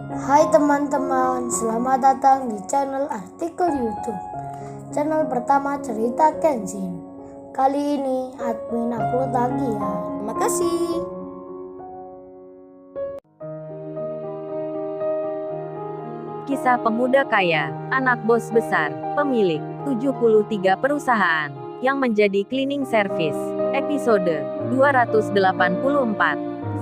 Hai teman-teman, selamat datang di channel artikel YouTube. Channel pertama cerita Kenshin. Kali ini admin upload lagi ya. Terima kasih. Kisah pemuda kaya, anak bos besar, pemilik 73 perusahaan, yang menjadi cleaning service. Episode 284.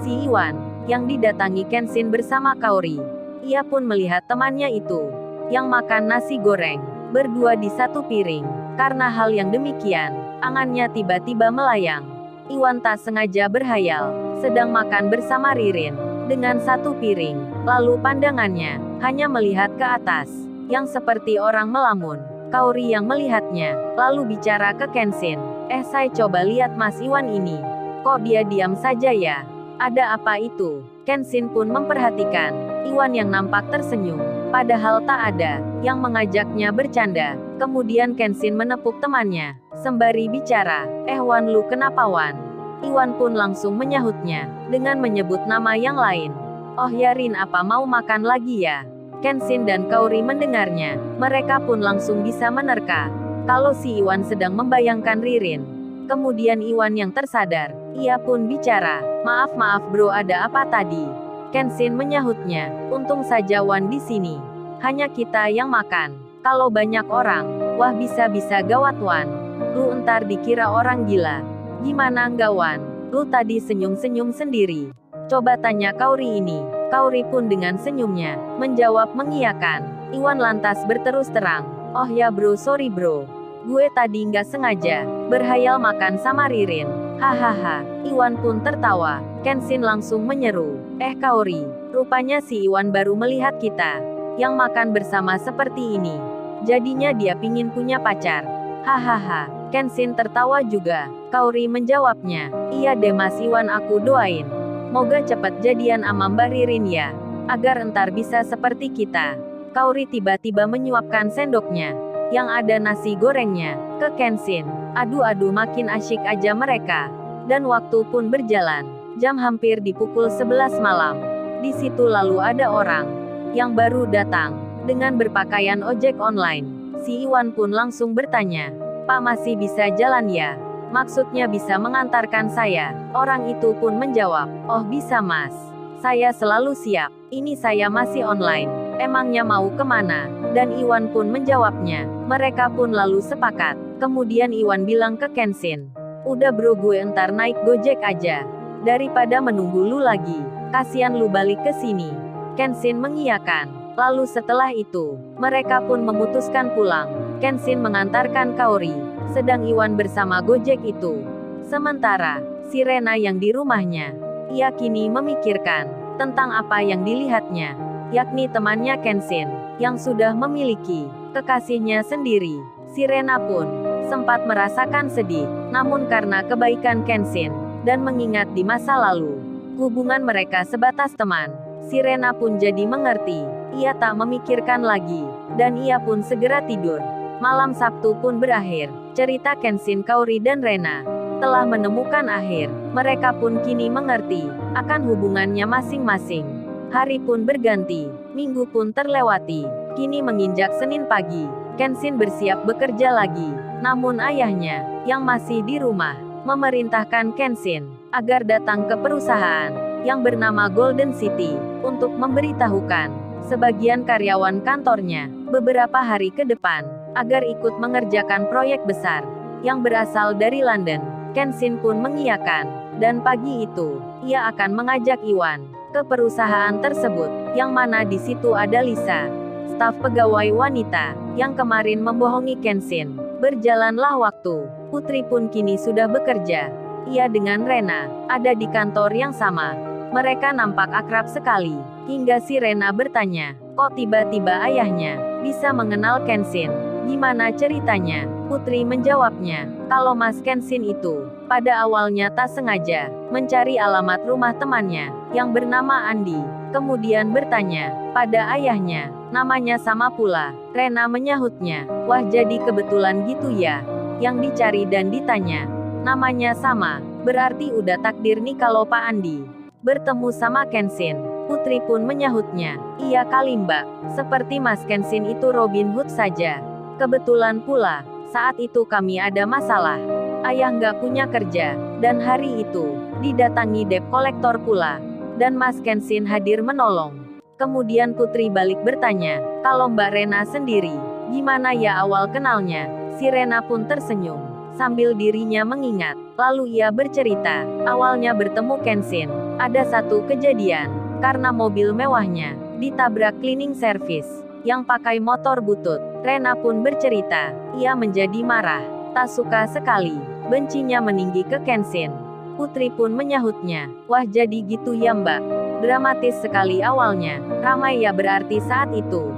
Si Iwan, yang didatangi Kenshin bersama Kaori. Ia pun melihat temannya itu, yang makan nasi goreng, berdua di satu piring. Karena hal yang demikian, angannya tiba-tiba melayang. Iwan tak sengaja berhayal, sedang makan bersama Ririn, dengan satu piring. Lalu pandangannya hanya melihat ke atas, yang seperti orang melamun. Kaori yang melihatnya, lalu bicara ke Kenshin. Saya coba lihat Mas Iwan ini. Kok dia diam saja ya? Ada apa itu? Kenshin pun memperhatikan Iwan yang nampak tersenyum, padahal tak ada yang mengajaknya bercanda. Kemudian Kenshin menepuk temannya, sembari bicara, Wan lu kenapa Wan? Iwan pun langsung menyahutnya, dengan menyebut nama yang lain. Oh ya Rin, apa mau makan lagi ya? Kenshin dan Kaori mendengarnya, mereka pun langsung bisa menerka kalau si Iwan sedang membayangkan Ririn. Kemudian Iwan yang tersadar, ia pun bicara, maaf bro, ada apa tadi? Kenshin menyahutnya, untung saja Wan di sini. Hanya kita yang makan. Kalau banyak orang, wah bisa-bisa gawat Wan. Lu entar dikira orang gila. Gimana enggak Wan? Lu tadi senyum-senyum sendiri. Coba tanya Kaori ini. Kaori pun dengan senyumnya, menjawab mengiyakan. Iwan lantas berterus terang. Oh ya bro, sorry bro. Gue tadi nggak sengaja, berhayal makan sama Ririn. Hahaha. Iwan pun tertawa. Kenshin langsung menyeru. Kaori, rupanya si Iwan baru melihat kita, yang makan bersama seperti ini. Jadinya dia pingin punya pacar. Hahaha. Kenshin tertawa juga. Kaori menjawabnya. Iya deh Mas Iwan, aku doain. Moga cepat jadian sama Mbak Ririn ya, agar entar bisa seperti kita. Kaori tiba-tiba menyuapkan sendoknya, yang ada nasi gorengnya, ke Kenshin. Aduh makin asyik aja mereka. Dan waktu pun berjalan. Jam hampir di pukul 11 malam. Di situ lalu ada orang yang baru datang, dengan berpakaian ojek online. Si Iwan pun langsung bertanya, Pak masih bisa jalan ya? Maksudnya bisa mengantarkan saya. Orang itu pun menjawab, oh bisa mas. Saya selalu siap. Ini saya masih online. Emangnya mau kemana? Dan Iwan pun menjawabnya. Mereka pun lalu sepakat. Kemudian Iwan bilang ke Kenshin, udah bro, gue entar naik Gojek aja. Daripada menunggu lu lagi. Kasian lu balik ke sini. Kenshin mengiyakan. Lalu setelah itu, mereka pun memutuskan pulang. Kenshin mengantarkan Kaori, sedang Iwan bersama Gojek itu. Sementara, si Rena yang di rumahnya, ia kini memikirkan tentang apa yang dilihatnya, yakni temannya Kenshin, yang sudah memiliki kekasihnya sendiri. Si Rena pun sempat merasakan sedih, namun karena kebaikan Kenshin, dan mengingat di masa lalu, hubungan mereka sebatas teman, si Rena pun jadi mengerti. Ia tak memikirkan lagi, dan ia pun segera tidur. Malam Sabtu pun berakhir. Cerita Kenshin, Kaori dan Rena telah menemukan akhir. Mereka pun kini mengerti akan hubungannya masing-masing. Hari pun berganti, minggu pun terlewati. Kini menginjak Senin pagi. Kenshin bersiap bekerja lagi. Namun ayahnya, yang masih di rumah, memerintahkan Kenshin agar datang ke perusahaan yang bernama Golden City untuk memberitahukan sebagian karyawan kantornya beberapa hari ke depan agar ikut mengerjakan proyek besar yang berasal dari London. Kenshin pun mengiyakan, dan pagi itu ia akan mengajak Iwan ke perusahaan tersebut, yang mana di situ ada Lisa, staf pegawai wanita yang kemarin membohongi Kenshin. Berjalanlah waktu. Putri pun kini sudah bekerja. Ia dengan Rena ada di kantor yang sama. Mereka nampak akrab sekali, hingga si Rena bertanya, kok tiba-tiba ayahnya bisa mengenal Kenshin? Gimana ceritanya? Putri menjawabnya, kalau Mas Kenshin itu, pada awalnya tak sengaja mencari alamat rumah temannya, yang bernama Andi. Kemudian bertanya pada ayahnya, namanya sama pula. Rena menyahutnya, wah jadi kebetulan gitu ya, yang dicari dan ditanya, namanya sama, berarti udah takdir nih kalau Pak Andi bertemu sama Kenshin. Putri pun menyahutnya. Iya kali mbak, seperti Mas Kenshin itu Robin Hood saja. Kebetulan pula, saat itu kami ada masalah. Ayah nggak punya kerja, dan hari itu, didatangi debt collector pula. Dan Mas Kenshin hadir menolong. Kemudian Putri balik bertanya, kalau Mbak Rena sendiri, gimana ya awal kenalnya? Si Rena pun tersenyum, sambil dirinya mengingat. Lalu ia bercerita, awalnya bertemu Kenshin. Ada satu kejadian, karena mobil mewahnya, ditabrak cleaning service, yang pakai motor butut. Rena pun bercerita, ia menjadi marah, tak suka sekali, bencinya meninggi ke Kenshin. Putri pun menyahutnya, wah jadi gitu ya mbak. Dramatis sekali awalnya, ramai ya berarti saat itu.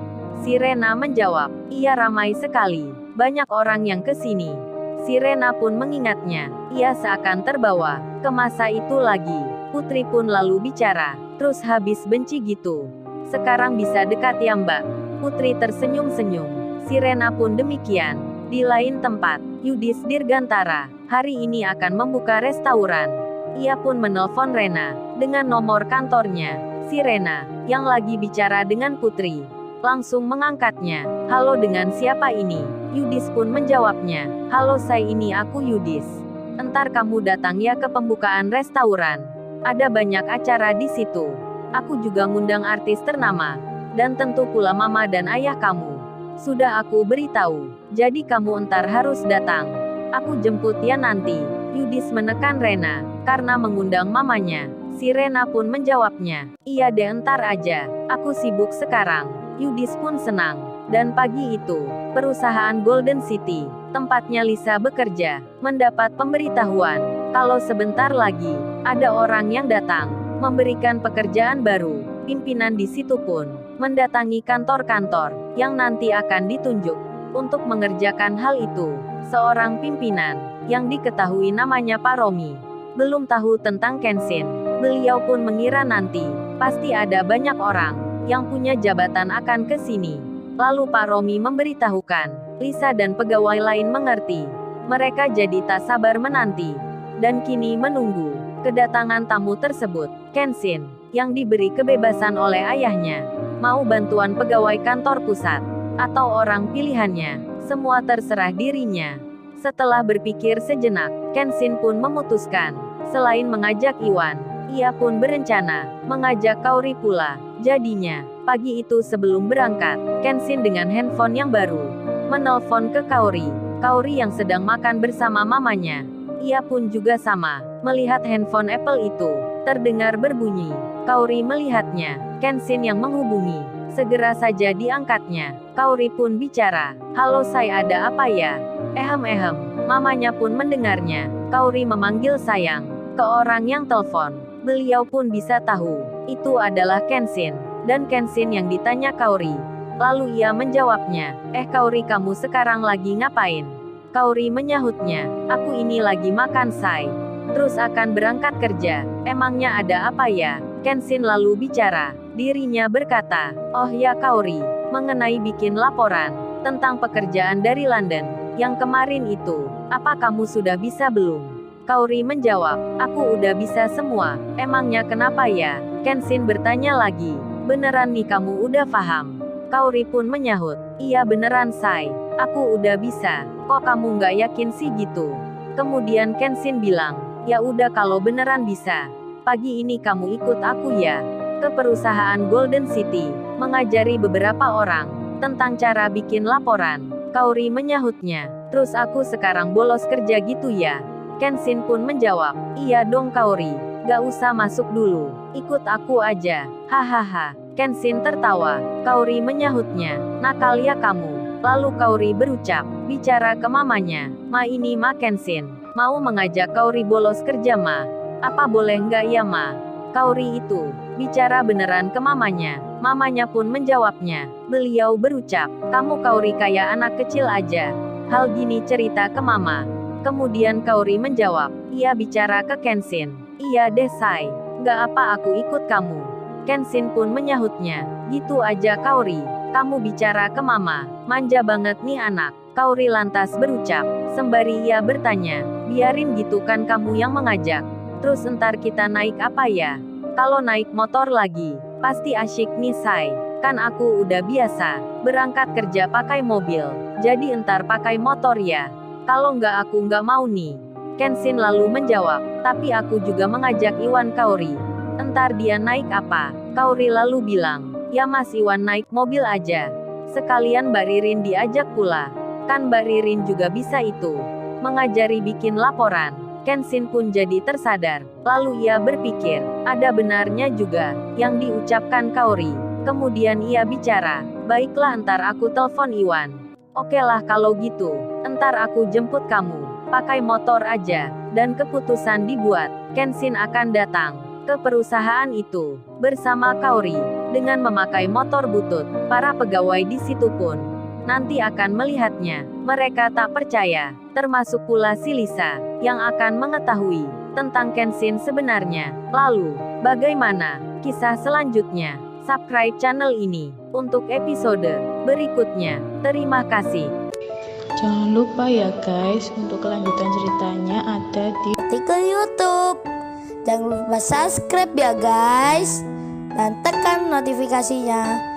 Si Rena menjawab, iya ramai sekali, banyak orang yang kesini. Si Rena pun mengingatnya, ia seakan terbawa ke masa itu lagi. Putri pun lalu bicara, terus habis benci gitu. Sekarang bisa dekat ya mbak. Putri tersenyum-senyum. Si Rena pun demikian. Di lain tempat, Yudis Dirgantara, hari ini akan membuka restoran. Ia pun menelpon Rena, dengan nomor kantornya. Si Rena, yang lagi bicara dengan Putri, langsung mengangkatnya. Halo dengan siapa ini? Yudis pun menjawabnya, halo saya ini aku Yudis. Entar kamu datang ya ke pembukaan restoran. Ada banyak acara di situ. Aku juga ngundang artis ternama. Dan tentu pula mama dan ayah kamu. Sudah aku beritahu. Jadi kamu entar harus datang. Aku jemput ya nanti. Yudis menekan Rena, karena mengundang mamanya. Si Rena pun menjawabnya, iya deh entar aja. Aku sibuk sekarang. Yudis pun senang. Dan pagi itu, perusahaan Golden City, tempatnya Lisa bekerja, mendapat pemberitahuan, kalau sebentar lagi, ada orang yang datang, memberikan pekerjaan baru. Pimpinan di situ pun, mendatangi kantor-kantor, yang nanti akan ditunjuk, untuk mengerjakan hal itu. Seorang pimpinan, yang diketahui namanya Pak Romi, belum tahu tentang Kenshin. Beliau pun mengira nanti, pasti ada banyak orang, yang punya jabatan akan ke sini. Lalu Pak Romi memberitahukan, Lisa dan pegawai lain mengerti. Mereka jadi tak sabar menanti. Dan kini menunggu kedatangan tamu tersebut. Kenshin, yang diberi kebebasan oleh ayahnya, mau bantuan pegawai kantor pusat, atau orang pilihannya, semua terserah dirinya. Setelah berpikir sejenak, Kenshin pun memutuskan, selain mengajak Iwan, ia pun berencana mengajak Kaori pula. Jadinya, pagi itu sebelum berangkat, Kenshin dengan handphone yang baru menelpon ke Kaori. Kaori yang sedang makan bersama mamanya. Ia pun juga sama, melihat handphone Apple itu terdengar berbunyi. Kaori melihatnya, Kenshin yang menghubungi. Segera saja diangkatnya. Kaori pun bicara, halo saya ada apa ya? Ehem, mamanya pun mendengarnya. Kaori memanggil sayang ke orang yang telepon. Beliau pun bisa tahu, itu adalah Kenshin. Dan Kenshin yang ditanya Kaori. Lalu ia menjawabnya, Kaori kamu sekarang lagi ngapain? Kaori menyahutnya, aku ini lagi makan say. Terus akan berangkat kerja, emangnya ada apa ya? Kenshin lalu bicara, dirinya berkata, oh ya Kaori, mengenai bikin laporan, tentang pekerjaan dari London, yang kemarin itu, apa kamu sudah bisa belum? Kaori menjawab, aku udah bisa semua, emangnya kenapa ya? Kenshin bertanya lagi, beneran nih kamu udah paham? Kaori pun menyahut, iya beneran say, aku udah bisa, kok kamu nggak yakin sih gitu? Kemudian Kenshin bilang, ya udah kalau beneran bisa, pagi ini kamu ikut aku ya, ke perusahaan Golden City, mengajari beberapa orang, tentang cara bikin laporan. Kaori menyahutnya, terus aku sekarang bolos kerja gitu ya? Kenshin pun menjawab, iya dong Kaori, gak usah masuk dulu, ikut aku aja, hahaha. Kenshin tertawa, Kaori menyahutnya, nakal ya kamu. Lalu Kaori berucap, bicara ke mamanya, ma ini ma Kenshin, mau mengajak Kaori bolos kerja ma, apa boleh nggak ya ma? Kaori itu, bicara beneran ke mamanya, mamanya pun menjawabnya, beliau berucap, kamu Kaori kayak anak kecil aja, hal gini cerita ke mama. Kemudian Kaori menjawab, iya bicara ke Kenshin, iya deh say, nggak apa aku ikut kamu. Kenshin pun menyahutnya, gitu aja Kaori, kamu bicara ke mama, manja banget nih anak. Kaori lantas berucap, sembari ia bertanya, biarin gitu kan kamu yang mengajak. Terus entar kita naik apa ya? Kalau naik motor lagi, Pasti asyik nih Say. Kan aku udah biasa berangkat kerja pakai mobil. Jadi entar pakai motor ya. Kalau nggak aku nggak mau nih. Kenshin lalu menjawab. Tapi aku juga mengajak Iwan Kaori. Entar dia naik apa? Kaori lalu bilang. Ya Mas Iwan naik mobil aja. Sekalian Mbak Ririn diajak pula. Kan Mbak Ririn juga bisa itu. Mengajari bikin laporan. Kenshin pun jadi tersadar. Lalu ia berpikir, ada benarnya juga yang diucapkan Kaori. Kemudian ia bicara, baiklah entar aku telepon Iwan. Oke lah kalau gitu, entar aku jemput kamu. Pakai motor aja. Dan keputusan dibuat, Kenshin akan datang ke perusahaan itu bersama Kaori dengan memakai motor butut. Para pegawai di situ pun nanti akan melihatnya. Mereka tak percaya, termasuk pula si Lisa yang akan mengetahui tentang Kenshin sebenarnya. Lalu, bagaimana kisah selanjutnya? Subscribe channel ini untuk episode berikutnya. Terima kasih. Jangan lupa ya guys, untuk kelanjutan ceritanya ada di Artikel YouTube. Jangan lupa subscribe ya guys. Dan tekan notifikasinya